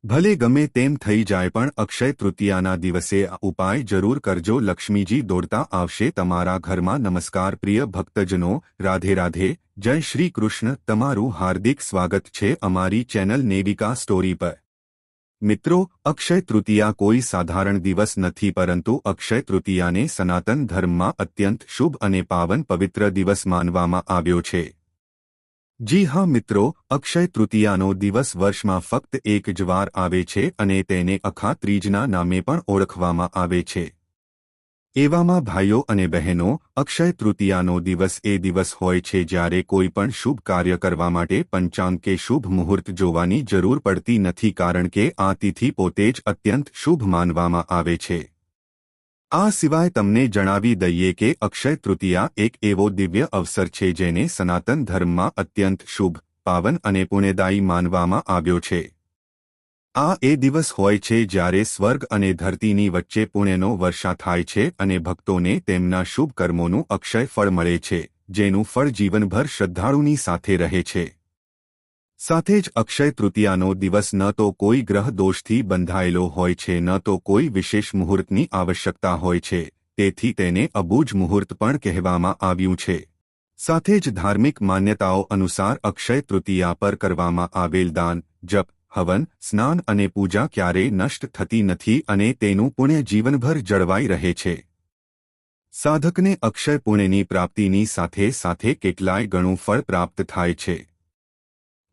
ભલે ગમે તેમ થઈ જાય પણ અક્ષય તૃતીયાના દિવસે આ ઉપાય જરૂર કરજો. લક્ષ્મીજી દોડતા આવશે તમારા ઘરમાં. નમસ્કાર પ્રિય ભક્તજનો, રાધે રાધે, જય શ્રી કૃષ્ણ. તમારું હાર્દિક સ્વાગત છે અમારી ચેનલ નેવિકા સ્ટોરી પર. મિત્રો, અક્ષય તૃતીયા કોઈ સાધારણ દિવસ નથી, પરંતુ અક્ષય તૃતીયાને સનાતન ધર્મમાં અત્યંત શુભ અને પાવન પવિત્ર દિવસ માનવામાં આવ્યો છે. જી હા મિત્રો, અક્ષય તૃતીયાનો દિવસ વર્ષમાં ફક્ત એક જ વાર આવે છે અને તેને અખા ત્રીજના નામે પણ ઓળખવામાં આવે છે. એવામાં ભાઈઓ અને બહેનો, અક્ષય તૃતીયાનો દિવસ એ દિવસ હોય છે જ્યારે કોઈ પણ શુભ કાર્ય કરવા માટે પંચાંગ કે શુભ મુહૂર્ત જોવાની જરૂર પડતી નથી, કારણ કે આ તિથિ પોતે જ અત્યંત શુભ માનવામાં આવે છે. આ સિવાય તમને જણાવી દઈએ કે અક્ષય તૃતીયા એક એવો દિવ્ય અવસર છે જેને સનાતન ધર્મમાં અત્યંત શુભ, પાવન અને પુણ્યદાયી માનવામાં આવ્યો છે. આ એ દિવસ હોય છે જ્યારે સ્વર્ગ અને ધરતીની વચ્ચે પુણ્યનો વર્ષા થાય છે અને ભક્તોને તેમના શુભ કર્મોનું અક્ષય ફળ મળે છે, જેનું ફળ જીવનભર શ્રદ્ધાળુની સાથે રહે છે. સાથે જ અક્ષય તૃતીયાનો દિવસ ન તો કોઈ ગ્રહ દોષથી બંધાયેલો હોય છે, ન તો કોઈ વિશેષ મુહૂર્તની આવશ્યકતા હોય છે, તેથી તેને અબૂજ મુહૂર્ત પણ કહેવામાં આવ્યું છે. સાથે જ ધાર્મિક માન્યતાઓ અનુસાર અક્ષય તૃતીયા પર કરવામાં આવેલ દાન, જપ, હવન, સ્નાન અને પૂજા ક્યારેય નષ્ટ થતી નથી અને તેનું પુણ્ય જીવનભર જળવાઈ રહે છે. સાધકને અક્ષય પુણ્યની પ્રાપ્તિની સાથે સાથે કેટલાય ગણું ફળ પ્રાપ્ત થાય છે.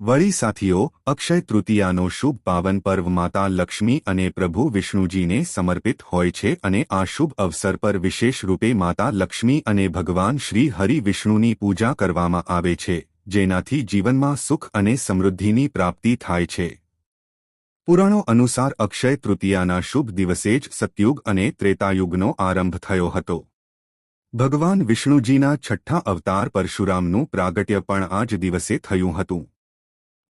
વળી સાથીઓ, અક્ષય તૃતીયાનો શુભ પાવન પર્વ માતા લક્ષ્મી અને પ્રભુ વિષ્ણુજીને સમર્પિત હોય છે અને આ શુભ અવસર પર વિશેષ રૂપે માતા લક્ષ્મી અને ભગવાન શ્રી હરિ વિષ્ણુની પૂજા કરવામાં આવે છે, જેનાથી જીવનમાં સુખ અને સમૃદ્ધિની પ્રાપ્તિ થાય છે. પુરાણો અનુસાર અક્ષય તૃતીયાના શુભ દિવસે જ સતયુગ અને ત્રેતાયુગનો આરંભ થયો હતો. ભગવાન વિષ્ણુજીના છઠ્ઠા અવતાર પરશુરામનું પ્રાગટ્ય પણ આ જ દિવસે થયું હતું.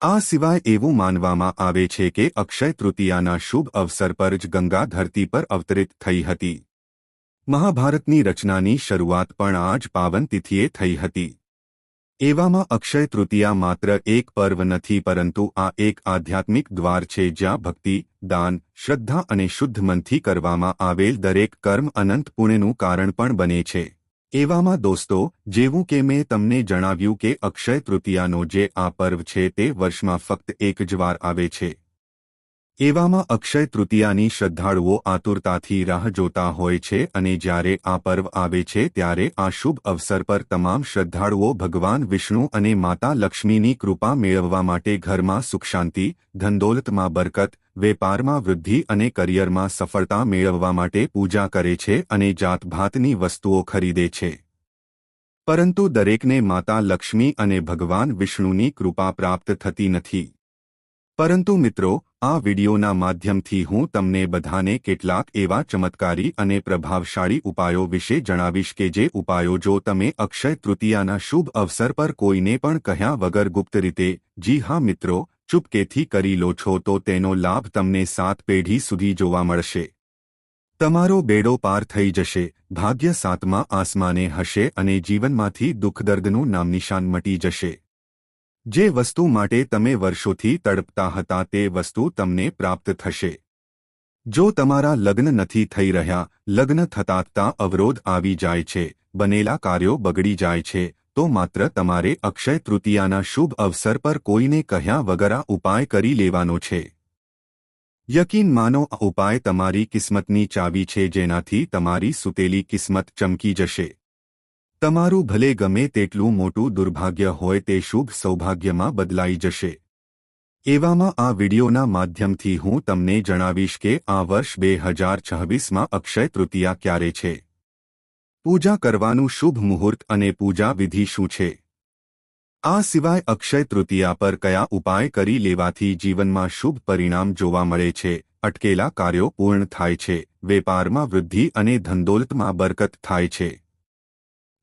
આ સિવાય એવું માનવામાં આવે છે કે અક્ષય તૃતીયાના શુભ અવસર પર જ ગંગા ધરતી પર અવતરિત થઈ હતી. મહાભારતની રચનાની શરૂઆત પણ આ જ પાવન તિથિએ થઈ હતી. એવામાં અક્ષય તૃતીયા માત્ર એક પર્વ નથી, પરંતુ આ એક આધ્યાત્મિક દ્વાર છે જ્યાં ભક્તિ, દાન, શ્રદ્ધા અને શુદ્ધ મનથી કરવામાં આવેલ દરેક કર્મ અનંત પુણ્યનું કારણ પણ બને છે. એવામાં દોસ્તો, જેવું કે મેં તમને જણાવ્યું કે અક્ષય તૃતીયાનો જે આ પર્વ છે તે વર્ષમાં ફક્ત એક જ વાર આવે છે. એવામાં અક્ષય તૃતીયાની શ્રદ્ધાળુઓ આતુરતાથી રાહ જોતા હોય છે અને જ્યારે આ પર્વ આવે છે ત્યારે આ શુભ અવસર પર તમામ શ્રદ્ધાળુઓ ભગવાન વિષ્ણુ અને માતા લક્ષ્મીની કૃપા મેળવવા માટે ઘરમાં સુખ શાંતિ, ધનદોલતમાં બરકત, વેપારમાં વૃદ્ધિ અને કરિયરમાં સફળતા મેળવવા માટે પૂજા કરે છે અને જાતભાતની વસ્તુઓ ખરીદે છે. પરંતુ દરેકને માતા લક્ષ્મી અને ભગવાન વિષ્ણુની કૃપા પ્રાપ્ત થતી નથી. પરંતુ મિત્રો, આ વિડિયોના માધ્યમથી હું તમને બધાને કેટલાક એવા ચમત્કારી અને પ્રભાવશાળી ઉપાયો વિશે જણાવીશ કે જે ઉપાયો જો તમે અક્ષય તૃતીયાના શુભ અવસર પર કોઈને પણ કહ્યા વગર ગુપ્ત રીતે, જી હા મિત્રો, ચૂપકેથી કરી લો છો તો તેનો લાભ તમને 7 પેઢી સુધી જોવા મળશે. તમારો બેડો પાર થઈ જશે, ભાગ્ય 7મા આસમાને હશે અને જીવનમાંથી દુઃખદર્દનું નામનિશાન મટી જશે. જે વસ્તુ માટે તમે વર્ષોથી તડપતા હતા તે વસ્તુ તમને પ્રાપ્ત થશે. જો તમારા લગ્ન નથી થઈ રહ્યા, લગ્ન થતાં અવરોધ આવી જાય છે, બનેલા કાર્યો બગડી જાય છે, તો માત્ર તમારે અક્ષય તૃતીયાના શુભ અવસર પર કોઈને કહ્યા વગર આ ઉપાય કરી લેવાનો છે. યકીન માનો, આ ઉપાય તમારી કિસ્મતની ચાવી છે જેનાથી તમારી સૂતેલી કિસ્મત ચમકી જશે. તમારું ભલે ગમે તેટલું મોટું દુર્ભાગ્ય હોય તે શુભ સૌભાગ્યમાં બદલાઈ જશે. એવામાં આ વિડિયોના માધ્યમથી હું તમને જણાવીશ કે આ વર્ષ 2026માં અક્ષય તૃતીયા ક્યારે છે, પૂજા કરવાનું શુભ મુહૂર્ત અને પૂજા વિધિ શું છે. આ સિવાય અક્ષય તૃતીયા પર કયા ઉપાય કરી લેવાથી જીવનમાં શુભ પરિણામ જોવા મળે છે, અટકેલા કાર્યો પૂર્ણ થાય છે, વેપારમાં વૃદ્ધિ અને ધનદોલતમાં બરકત થાય છે.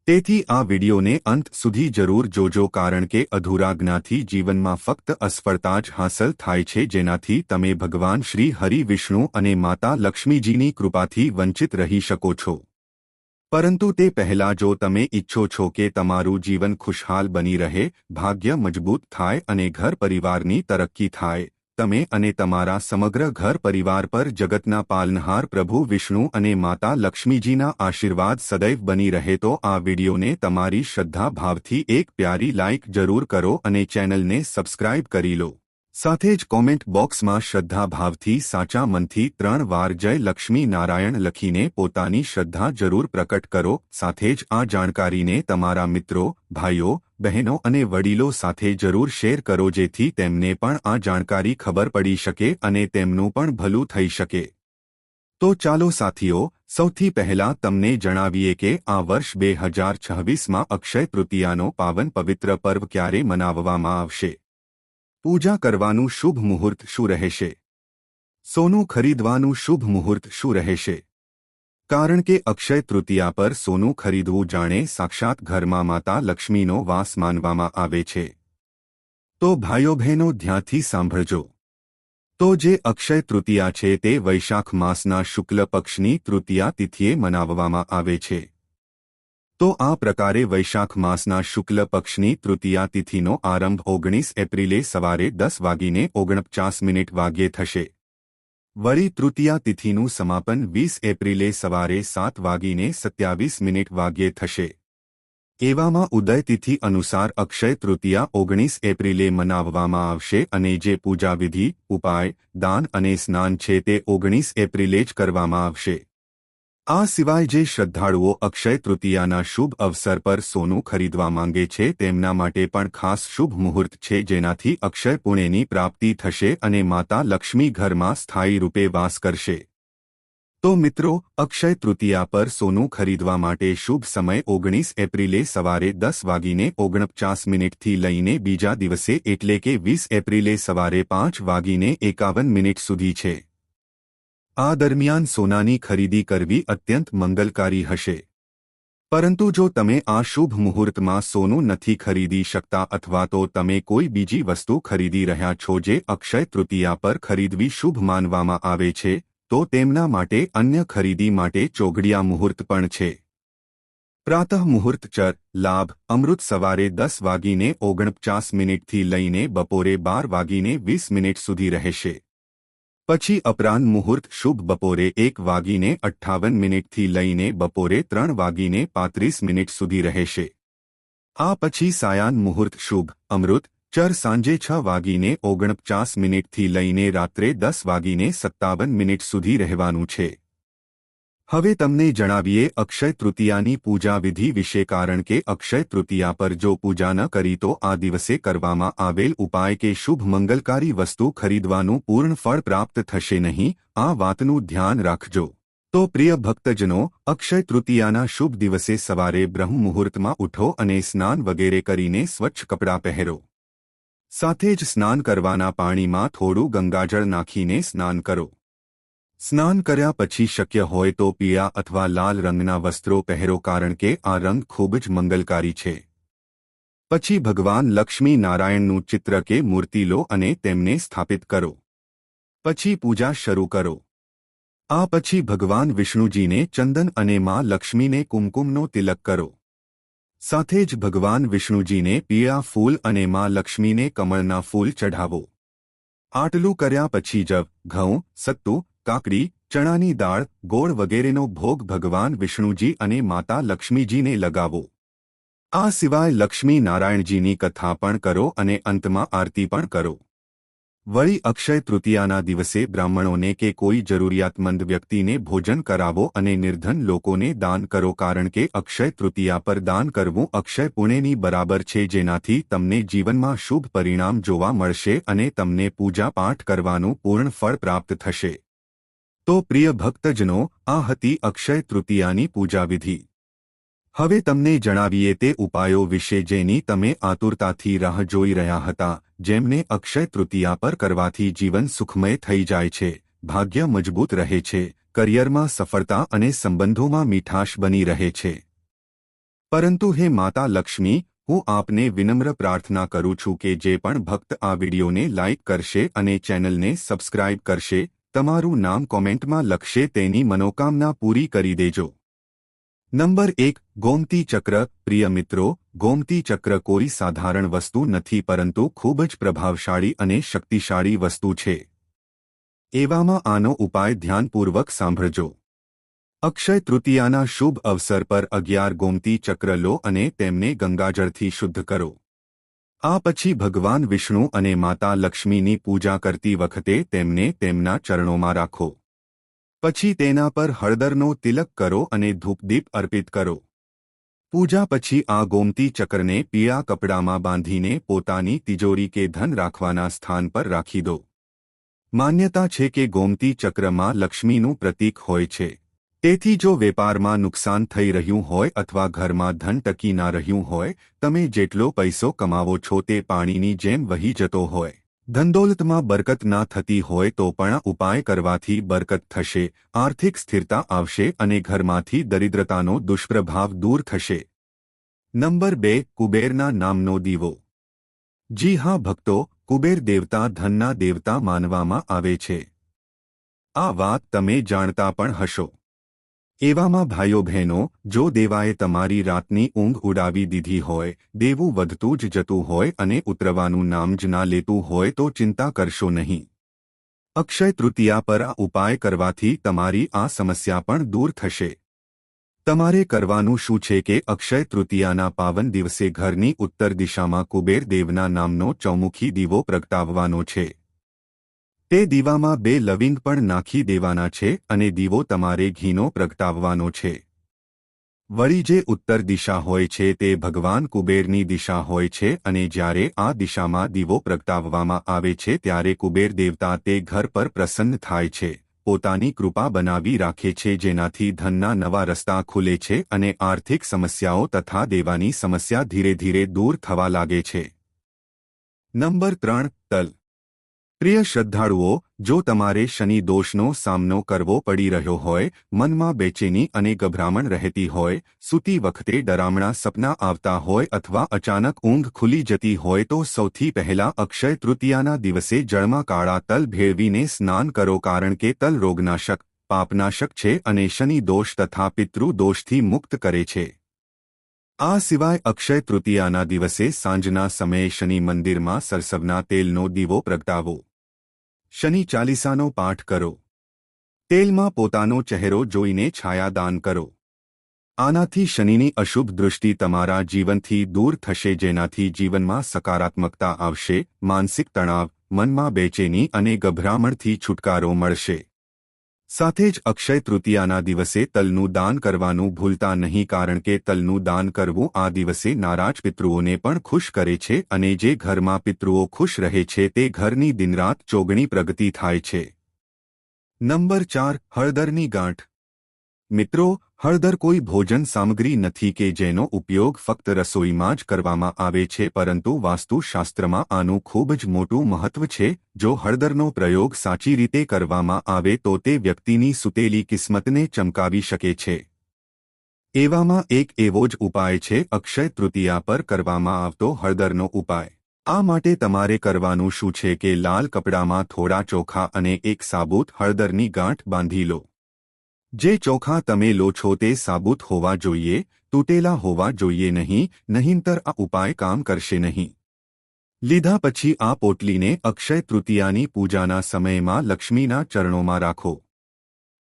તેથી આ વિડિયોને અંત સુધી જરૂર જોજો, કારણ કે અધૂરા જ્ઞાનથી જીવનમાં ફક્ત અસફળતા જ હાંસલ થાય છે, જેનાથી તમે ભગવાન શ્રી હરિ વિષ્ણુ અને માતા લક્ષ્મીજીની કૃપાથી વંચિત રહી શકો છો. પરંતુ તે પહેલાં જો તમે ઈચ્છો છો કે તમારું જીવન ખુશહાલ બની રહે, ભાગ્ય મજબૂત થાય અને ઘર પરિવારની તરક્કી થાય, તમે અને તમારા સમગ્ર ઘર પરિવાર પર જગતના પાલનહાર પ્રભુ વિષ્ણુ અને માતા લક્ષ્મીજીના આશીર્વાદ સદૈવ બની રહે તો આ વિડીયોને તમારી શ્રદ્ધા ભાવથી એક પ્યારી લાઇક જરૂર કરો અને ચેનલને સબસ્ક્રાઇબ કરી લો। સાથે જ કોમેન્ટ બોક્સમાં શ્રદ્ધા ભાવથી સાચા મનથી 3 વાર જય લક્ષ્મી નારાયણ લખીને પોતાની શ્રદ્ધા જરૂર પ્રકટ કરો। સાથે જ આ જાણકારીને તમારા મિત્રો, ભાઈઓ, બહેનો અને વડીલો સાથે જરૂર શેર કરો જેથી તેમને પણ આ જાણકારી ખબર પડી શકે અને તેમનું પણ ભલું થઈ શકે। તો ચાલો સાથીઓ, સૌથી પહેલા તમને જણાવીએ કે આ વર્ષ 2026માં અક્ષય તૃતીયાનો પાવન પવિત્ર પર્વ ક્યારે મનાવવામાં આવશે, પૂજા કરવાનું શુભ મુહૂર્ત શું રહેશે, સોનું ખરીદવાનું શુભ મુહૂર્ત શું રહેશે। કારણ કે અક્ષય તૃતીયા પર સોનું ખરીદવું જાણે સાક્ષાત ઘરમાં માતા લક્ષ્મીનો વાસ માનવામાં આવે છે। તો ભાઈઓ બહેનો ધ્યાનથી સાંભળજો। તો જે અક્ષય તૃતીયા છે તે વૈશાખ માસના શુક્લ પક્ષની તૃતીયા તિથિએ મનાવવામાં આવે છે। તો આ પ્રકારે વૈશાખ માસના શુક્લ પક્ષની તૃતીયા તિથિનો આરંભ 19 એપ્રિલે સવારે 10:49 વાગ્યે થશે। વળી તૃતીયા તિથિનું સમાપન 20 એપ્રિલે સવારે 7:27 વાગ્યે થશે। એવામાં ઉદય તિથિ અનુસાર અક્ષય તૃતીયા 19 એપ્રિલે મનાવવામાં આવશે અને જે પૂજા વિધિ, ઉપાય, દાન અને સ્નાન છે તે 19 એપ્રિલે જ કરવામાં આવશે। આ સિવાય જે શ્રદ્ધાળુઓ અક્ષય તૃતીયાના શુભ અવસર પર સોનું ખરીદવા માંગે છે તેમના માટે પણ ખાસ શુભ મુહૂર્ત છે જેનાથી અક્ષય પુણ્યની પ્રાપ્તિ થશે અને માતા લક્ષ્મી ઘરમાં સ્થાયી રૂપે વાસ કરશે। તો મિત્રો, અક્ષય તૃતીયા પર સોનું ખરીદવા માટે શુભ સમય 19 એપ્રિલે સવારે 10:49 લઈને બીજા દિવસે એટલે કે 20 એપ્રિલે સવારે 5:51 સુધી છે। આ દરમિયાન સોનાની ખરીદી કરવી અત્યંત મંગલકારી હશે। પરંતુ જો તમે આ શુભ મુહૂર્તમાં સોનું નથી ખરીદી શકતા અથવા તો તમે કોઈ બીજી વસ્તુ ખરીદી રહ્યા છો જે અક્ષય તૃતીયા પર ખરીદવી શુભ માનવામાં આવે છે તો તેમના માટે અન્ય ખરીદી માટે ચોઘડિયા મુહૂર્ત પણ છે। પ્રાતઃ મુહૂર્ત ચર, લાભ, અમૃત સવારે 10:49 લઈને બપોરે 12:20 સુધી રહેશે। પછી અપરાહ્ન મુહૂર્ત શુભ બપોરે 1:58 લઈને બપોરે 3:35 સુધી રહેશે। આ પછી સાયાહ્ન મુહૂર્ત શુભ, અમૃત, ચર સાંજે 6:49 લઈને રાત્રે 10:57 સુધી રહેવાનું છે। હવે તમને જણાવીએ અક્ષય તૃતીયાની પૂજા વિધિ વિશે કારણ કે અક્ષય તૃતીયા પર જો પૂજા ન કરી તો આ દિવસે કરવામાં આવેલ ઉપાય કે શુભ મંગલકારી વસ્તુ ખરીદવાનું પૂર્ણ ફળ પ્રાપ્ત થશે નહીં। આ વાતનું ધ્યાન રાખજો। તો પ્રિય ભક્તજનો, અક્ષય તૃતીયાના શુભ દિવસે સવારે બ્રહ્મ મુહૂર્તમાં ઉઠો અને સ્નાન વગેરે કરીને સ્વચ્છ કપડાં પહેરો। સાથે જ સ્નાન કરવાના પાણીમાં થોડું ગંગાજળ નાખીને સ્નાન કરો। સ્નાન કર્યા પછી શક્ય હોય તો પીળા અથવા લાલ રંગના વસ્ત્રો પહેરો કારણ કે આ રંગ ખૂબ જ મંગલકારી છે। પછી ભગવાન લક્ષ્મી નારાયણનું ચિત્ર કે મૂર્તિ લો અને તેમને સ્થાપિત કરો। પછી પૂજા શરૂ કરો। આ પછી ભગવાન વિષ્ણુજીને ચંદન અને માં લક્ષ્મીને કુમકુમનો તિલક કરો। સાથે જ ભગવાન વિષ્ણુજીને પીળા ફૂલ અને માં લક્ષ્મીને કમળના ફૂલ ચઢાવો। આટલું કર્યા પછી જવ, ઘઉં, સત્તુ, કાકડી, ચણાની દાળ, ગોળ વગેરેનો ભોગ ભગવાન વિષ્ણુજી અને માતા લક્ષ્મીજીને લગાવો। આ સિવાય લક્ષ્મી નારાયણજીની કથા પણ કરો અને અંતમાં આરતી પણ કરો। વળી અક્ષય તૃતીયાના દિવસે બ્રાહ્મણોને કે કોઈ જરૂરિયાતમંદ વ્યક્તિને ભોજન કરાવો અને નિર્ધન લોકોને દાન કરો કારણ કે અક્ષય તૃતીયા પર દાન કરવું અક્ષય પુણ્યની બરાબર છે જેનાથી તમને જીવનમાં શુભ પરિણામ જોવા મળશે અને તમને પૂજા પાઠ કરવાનું પૂર્ણ ફળ પ્રાપ્ત થશે। તો પ્રિય ભક્તજનો, આ હતી અક્ષય તૃતીયાની પૂજા વિધિ। હવે તમને જણાવીએ તે ઉપાયો વિશે જેની તમે આતુરતાથી રાહ જોઈ રહ્યા હતા, જેમને અક્ષય તૃતીયા પર કરવાથી જીવન સુખમય થઈ જાય છે, ભાગ્ય મજબૂત રહે છે, કરિયરમાં સફળતા અને સંબંધોમાં મીઠાશ બની રહે છે। પરંતુ હે માતા લક્ષ્મી, હું આપને વિનમ્ર પ્રાર્થના કરું છું કે જે પણ ભક્ત આ વિડીયોને લાઇક કરશે અને ચેનલને સબસ્ક્રાઇબ કરશે, તમારું નામ કોમેન્ટમાં લખશે તેની મનોકામના પૂરી કરી દેજો। નંબર 1 ગોમતી ચક્ર પ્રિય મિત્રો, ગોમતી ચક્ર કોઈ સાધારણ વસ્તુ નથી પરંતુ ખૂબ જ પ્રભાવશાળી અને શક્તિશાળી વસ્તુ છે. એવામાં આનો ઉપાય ધ્યાનપૂર્વક સાંભળજો. અક્ષય તૃતીયાના શુભ અવસર પર 11 ગોમતી ચક્ર લો અને તેમને ગંગાજળથી શુદ્ધ કરો. આ પછી ભગવાન વિષ્ણુ અને માતા લક્ષ્મીની પૂજા કરતી વખતે તેમને તેમના ચરણોમાં રાખો. પછી તેના પર હળદરનો તિલક કરો અને ધૂપદીપ અર્પિત કરો. પૂજા પછી આ ગોમતી ચક્રને પીળા કપડામાં બાંધીને પોતાની તિજોરી કે ધન રાખવાના સ્થાન પર રાખી દો. માન્યતા છે કે ગોમતી ચક્રમાં લક્ષ્મીનું પ્રતીક હોય છે. તેથી જો વેપારમાં નુકસાન થઈ રહ્યું હોય અથવા ઘરમાં ધન ટકી ના રહ્યું હોય, તમે જેટલો પૈસો કમાવો છો તે પાણીની જેમ વહી જતો હોય, ધનદોલતમાં બરકત ના થતી હોય તો પણ ઉપાય કરવાથી બરકત થશે, આર્થિક સ્થિરતા આવશે અને ઘરમાંથી દરિદ્રતાનો દુષ્પ્રભાવ દૂર થશે. નંબર 2 કુબેરના નામનો દીવો. જી હા ભક્તો, કુબેર દેવતા ધનના દેવતા માનવામાં આવે છે. આ વાત તમે જાણતા પણ હશો. એવામાં ભાઈઓ બહેનો, જો દેવાએ તમારી રાતની ઊંઘ ઉડાવી દીધી હોય, દેવું વધતું જ જતું હોય અને ઉતરવાનું નામ જ ના લેતું હોય તો ચિંતા કરશો નહીં. અક્ષય તૃતીયા પર આ ઉપાય કરવાથી તમારી આ સમસ્યા પણ દૂર થશે. તમારે કરવાનું શું છે કે અક્ષય તૃતીયાના પાવન દિવસે ઘરની ઉત્તર દિશામાં કુબેર દેવના નામનો ચૌમુખી દીવો પ્રગટાવવાનો છે. તે દીવામાં 2 લવિંગ પણ નાખી દેવાના છે અને દીવો તમારે ઘીનો પ્રગટાવવાનો છે. વળી જે ઉત્તર દિશા હોય છે તે ભગવાન કુબેરની દિશા હોય છે અને જ્યારે આ દિશામાં દીવો પ્રગટાવવામાં આવે છે ત્યારે કુબેર દેવતા તે ઘર પર પ્રસન્ન થાય છે, પોતાની કૃપા બનાવી રાખે છે, જેનાથી ધનના નવા રસ્તા ખુલે છે અને આર્થિક સમસ્યાઓ તથા દેવાની સમસ્યા ધીરે ધીરે દૂર થવા લાગે છે. નંબર 3 તલ. પ્રિય શ્રદ્ધાળુઓ, જો તમારે શનિ દોષનો સામનો કરવો પડી રહ્યો હોય, મનમાં બેચેની અને ગભરામણ રહેતી હોય, સૂતી વખતે ડરામણા સપના આવતા હોય અથવા અચાનક ઊંઘ ખુલી જતી હોય તો સૌથી પહેલા અક્ષય તૃતીયાના દિવસે જળમાં કાળા તલ ભેળવીને સ્નાન કરો, કારણ કે તલ રોગનાશક, પાપનાશક છે અને શનિ દોષ તથા પિતૃ દોષથી મુક્ત કરે છે. આ સિવાય અક્ષય તૃતીયાના દિવસે સાંજના સમયે શનિ મંદિરમાં સરસવના તેલનો દીવો પ્રગટાવો. શનિ ચાલીસાનો પાઠ કરો. તેલમાં પોતાનો ચહેરો જોઈને છાયાદાન કરો. આનાથી શનિની અશુભ દૃષ્ટિ તમારા જીવનથી દૂર થશે, જેનાથી જીવનમાં સકારાત્મકતા આવશે, માનસિક તણાવ, મનમાં બેચેની અને ગભરામણથી છુટકારો મળશે. સાથે જ અક્ષય તૃતીયાના દિવસે તલનું દાન કરવાનું ભૂલતા નહીં, કારણ કે તલનું દાન કરવું આ દિવસે નારાજ પિતૃઓને પણ ખુશ કરે છે અને જે ઘરમાં પિતૃઓ ખુશ રહે છે તે ઘરની દિનરાત ચોગણી પ્રગતિ થાય છે. નંબર 4 હળદરની ગાંઠ. મિત્રો, હળદર કોઈ ભોજન સામગ્રી નથી કે જેનો ઉપયોગ ફક્ત રસોઈમાં જ કરવામાં આવે છે, પરંતુ વાસ્તુશાસ્ત્રમાં આનું ખૂબ જ મોટું મહત્વ છે. જો હળદરનો પ્રયોગ સાચી રીતે કરવામાં આવે તો તે વ્યક્તિની સૂતેલી કિસ્મતને ચમકાવી શકે છે. એવામાં એક એવો જ ઉપાય છે અક્ષય તૃતીયા પર કરવામાં આવતો હળદરનો ઉપાય. આ માટે તમારે કરવાનું શું છે કે લાલ કપડામાં થોડા ચોખા અને એક સાબુત હળદરની ગાંઠ બાંધી લો. જે ચોખા તમે લો છો તે સાબુત હોવા જોઈએ, તૂટેલા હોવા જોઈએ નહીં, નહીંતર આ ઉપાય કામ કરશે નહીં. લીધા પછી આ પોટલીને અક્ષય તૃતીયાની પૂજાના સમયમાં લક્ષ્મીના ચરણોમાં રાખો.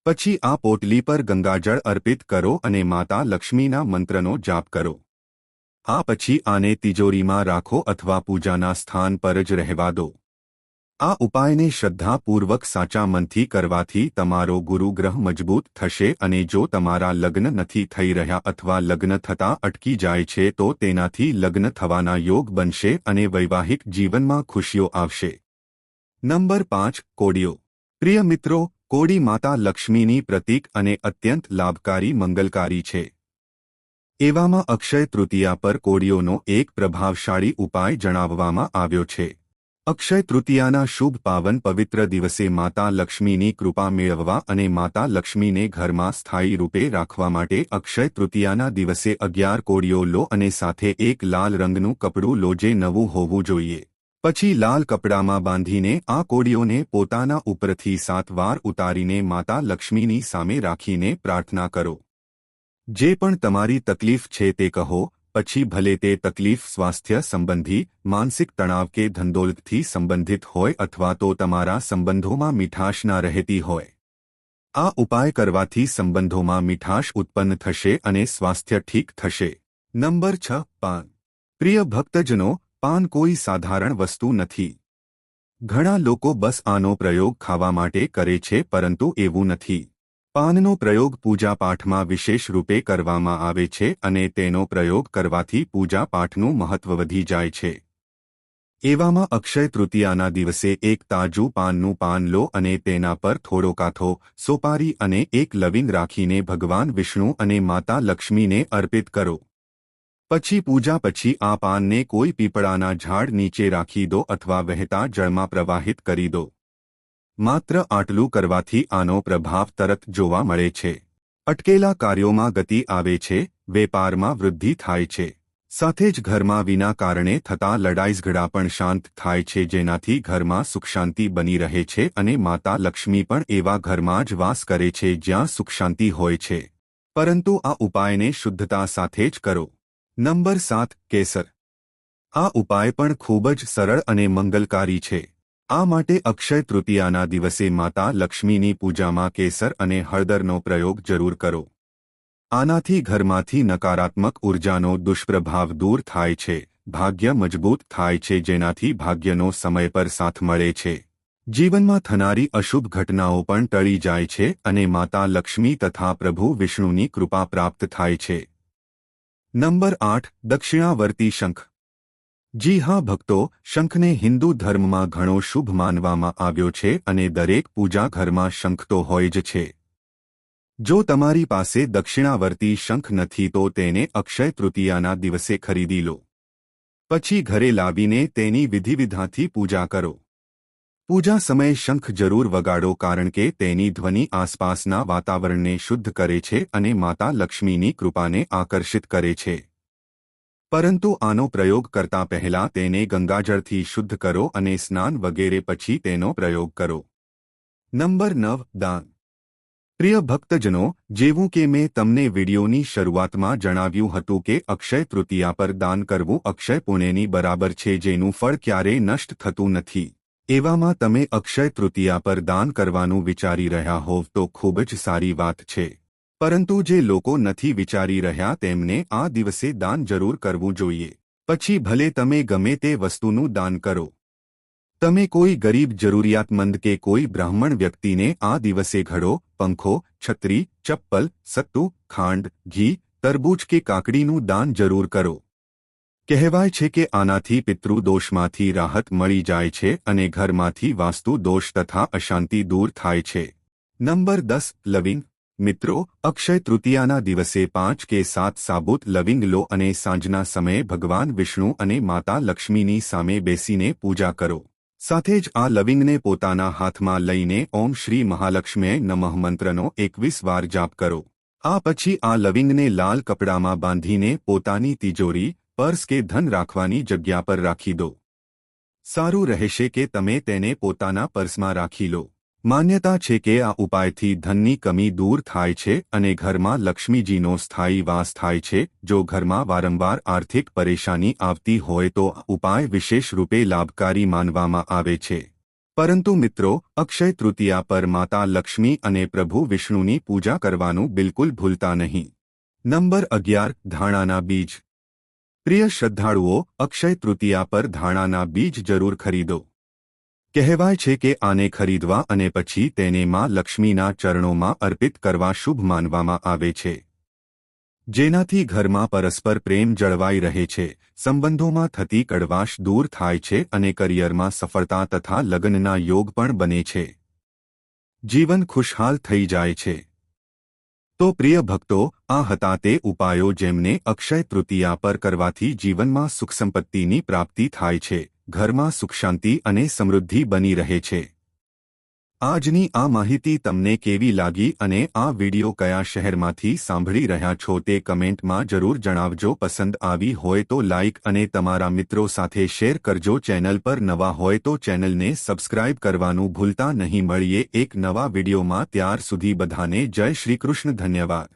પછી આ પોટલી પર ગંગાજળ અર્પિત કરો અને માતા લક્ષ્મીના મંત્રનો જાપ કરો. આ પછી આને તિજોરીમાં રાખો અથવા પૂજાના સ્થાન પર જ રહેવા દો. આ ઉપાયને શ્રદ્ધાપૂર્વક સાચા મનથી કરવાથી તમારો ગુરુગ્રહ મજબૂત થશે અને જો તમારા લગ્ન નથી થઈ રહ્યા અથવા લગ્ન થતાં અટકી જાય છે તો તેનાથી લગ્ન થવાના યોગ બનશે અને વૈવાહિક જીવનમાં ખુશીઓ આવશે. નંબર 5 કોડીઓ. પ્રિય મિત્રો, કોડી માતા લક્ષ્મીની પ્રતીક અને અત્યંત લાભકારી મંગલકારી છે. એવામાં અક્ષય તૃતીયા પર કોડીઓનો એક પ્રભાવશાળી ઉપાય જણાવવામાં આવ્યો છે. અક્ષય તૃતીયાના શુભ પાવન પવિત્ર દિવસે માતા લક્ષ્મીની કૃપા મેળવવા અને માતા લક્ષ્મીને ઘરમાં સ્થાયી રૂપે રાખવા માટે અક્ષય તૃતીયાના દિવસે 11 કોડીઓ લો અને સાથે એક લાલ રંગનું કપડું લો જે નવું હોવું જોઈએ. પછી લાલ કપડામાં બાંધીને આ કોડીઓને પોતાના ઉપરથી 7 વાર ઉતારીને માતા લક્ષ્મીની સામે રાખીને પ્રાર્થના કરો. જે પણ તમારી તકલીફ છે તે કહો, પછી ભલે તે તકલીફ સ્વાસ્થ્ય સંબંધી, માનસિક તણાવ કે ધનદોલતથી સંબંધિત હોય અથવા તો તમારા સંબંધોમાં મીઠાશ ના રહેતી હોય. આ ઉપાય કરવાથી સંબંધોમાં મીઠાશ ઉત્પન્ન થશે અને સ્વાસ્થ્ય ઠીક થશે. નંબર 6. પાન. પ્રિય ભક્તજનો, પાન કોઈ સાધારણ વસ્તુ નથી. ઘણા લોકો બસ આનો પ્રયોગ ખાવા માટે કરે છે, પરંતુ એવું નથી. પાનનો પ્રયોગ પૂજાપાઠમાં વિશેષ રૂપે કરવામાં આવે છે અને તેનો પ્રયોગ કરવાથી પૂજાપાઠનું મહત્વ વધી જાય છે. એવામાં અક્ષય તૃતીયાના દિવસે એક તાજું પાનનું પાન લો અને તેના પર થોડો કાથો, સોપારી અને એક લવિંગ રાખીને ભગવાન વિષ્ણુ અને માતા લક્ષ્મીને અર્પિત કરો. પછી પૂજા પછી આ પાનને કોઈ પીપળાના ઝાડ નીચે રાખી દો અથવા વહેતા જળમાં પ્રવાહિત કરી દો. માત્ર આટલું કરવાથી આનો પ્રભાવ તરત જોવા મળે છે. અટકેલા કાર્યોમાં ગતિ આવે છે, વેપારમાં વૃદ્ધિ થાય છે. સાથે જ ઘરમાં વિના કારણે થતા લડાઈઝઘડા પણ શાંત થાય છે, જેનાથી ઘરમાં સુખશાંતિ બની રહે છે અને માતા લક્ષ્મી પણ એવા ઘરમાં જ વાસ કરે છે જ્યાં સુખશાંતિ હોય છે. પરંતુ આ ઉપાયને શુદ્ધતા સાથે જ કરો. નંબર 7. કેસર. આ ઉપાય પણ ખૂબ જ સરળ અને મંગલકારી છે. આ માટે અક્ષય તૃતીયાના દિવસે માતા લક્ષ્મીની પૂજામાં કેસર અને હળદરનો પ્રયોગ જરૂર કરો. આનાથી ઘરમાંથી નકારાત્મક ઉર્જાનો દુષ્પ્રભાવ દૂર થાય છે, ભાગ્ય મજબૂત થાય છે, જેનાથી ભાગ્યનો સમય પર સાથ મળે છે. જીવનમાં થનારી અશુભ ઘટનાઓ પણ ટળી જાય છે અને માતા લક્ષ્મી તથા પ્રભુ વિષ્ણુની કૃપા પ્રાપ્ત થાય છે. નંબર 8. દક્ષિણાવર્તી શંખ. જી હા ભક્તો, શંખને હિન્દુ ધર્મમાં ઘણો શુભ માનવામાં આવ્યો છે અને દરેક પૂજા ઘરમાં શંખ તો હોય જ છે. જો તમારી પાસે દક્ષિણાવર્તી શંખ નથી તો તેને અક્ષય તૃતીયાના દિવસે ખરીદી લો. પછી ઘરે લાવીને તેની વિધિવિધાનથી પૂજા કરો. પૂજા સમયે શંખ જરૂર વગાડો, કારણ કે તેની ધ્વનિ આસપાસના વાતાવરણને શુદ્ધ કરે છે અને માતા લક્ષ્મીની કૃપાને આકર્ષિત કરે છે. પરંતુ આનો પ્રયોગ કરતા પહેલા તેને ગંગાજળથી શુદ્ધ કરો અને સ્નાન વગેરે પછી તેનો પ્રયોગ કરો. નંબર 9. દાન. પ્રિય ભક્તજનો, જેવું કે મેં તમને વિડીયોની શરૂઆતમાં જણાવ્યું હતું કે અક્ષય તૃતીયા પર દાન કરવું અક્ષય પુણ્યની બરાબર છે, જેનું ફળ ક્યારેય નષ્ટ થતું નથી. એવામાં તમે અક્ષય તૃતીયા પર દાન કરવાનું વિચારી રહ્યા હોવ તો ખૂબ જ સારી વાત છે. પરંતુ જે લોકો નથી વિચારી રહ્યા તેમને આ દિવસે દાન જરૂર કરવું જોઈએ. પછી ભલે તમે ગમે તે વસ્તુનું દાન કરો. તમે કોઈ ગરીબ જરૂરિયાતમંદ કે કોઈ બ્રાહ્મણ વ્યક્તિને આ દિવસે ઘડો, પંખો, છત્રી, ચપ્પલ, સત્તુ, ખાંડ, ઘી, તરબૂચ કે કાકડીનું દાન જરૂર કરો. કહેવાય છે કે આનાથી પિતૃદોષમાંથી રાહત મળી જાય છે અને ઘરમાંથી વાસ્તુ દોષ તથા અશાંતિ દૂર થાય છે. નંબર 10. લવિંગ. મિત્રો, અક્ષય તૃતીયાના દિવસે 5 કે 7 સાબુત લવિંગ લો અને સાંજના સમયે ભગવાન વિષ્ણુ અને માતા લક્ષ્મીની સામે બેસીને પૂજા કરો. સાથે જ આ લવિંગને પોતાના હાથમાં લઈને ઓમ શ્રી મહાલક્ષ્મીએ નમઃ મંત્રનો 21 વાર જાપ કરો. આ પછી આ લવિંગને લાલ કપડામાં બાંધીને પોતાની તિજોરી, પર્સ કે ધન રાખવાની જગ્યા પર રાખી દો. સારું રહેશે કે તમે તેને પોતાના પર્સમાં રાખી લો. માન્યતા છે કે આ ઉપાયથી ધનની કમી દૂર થાય છે અને ઘરમાં લક્ષ્મીજીનો સ્થાયી વાસ થાય છે. જો ઘરમાં વારંવાર આર્થિક પરેશાની આવતી હોય તો આ ઉપાય વિશેષ રૂપે લાભકારી માનવામાં આવે છે. પરંતુ મિત્રો, અક્ષય તૃતીયા પર માતા લક્ષ્મી અને પ્રભુ વિષ્ણુની પૂજા કરવાનું બિલકુલ ભૂલતા નહીં. નંબર 11. ધાણાના બીજ. પ્રિય શ્રદ્ધાળુઓ, અક્ષય તૃતીયા પર ધાણાના બીજ જરૂર ખરીદો. કહેવાય છે કે આને ખરીદવા અને પછી તેને માં લક્ષ્મીના ચરણોમાં અર્પિત કરવા શુભ માનવામાં આવે છે. જેનાથી ઘરમાં પરસ્પર પ્રેમ જળવાઈ રહે છે, સંબંધોમાં થતી કડવાશ દૂર થાય છે અને કરિયરમાં સફળતા તથા લગ્નના યોગ પણ બને છે. જીવન ખુશહાલ થઈ જાય છે. તો પ્રિય ભક્તો, આ હતા તે ઉપાયો જેમને અક્ષય તૃતીયા પર કરવાથી જીવનમાં સુખ સંપત્તિની પ્રાપ્તિ થાય છે, ઘરમાં સુખ શાંતિ અને સમૃદ્ધિ બની રહે છે. આજની આ માહિતી તમને કેવી લાગી અને આ વિડિયો કયા શહેરમાંથી સાંભળી રહ્યા છો તે કમેન્ટમાં જરૂર જણાવજો. પસંદ આવી હોય તો લાઇક અને તમારા મિત્રો સાથે શેર કરજો. ચેનલ પર નવા હોય તો ચેનલને સબસ્ક્રાઇબ કરવાનું ભૂલતા નહીં. મળીએ એક નવા વિડિયોમાં. ત્યાર સુધી બધાને જય શ્રી કૃષ્ણ. ધન્યવાદ.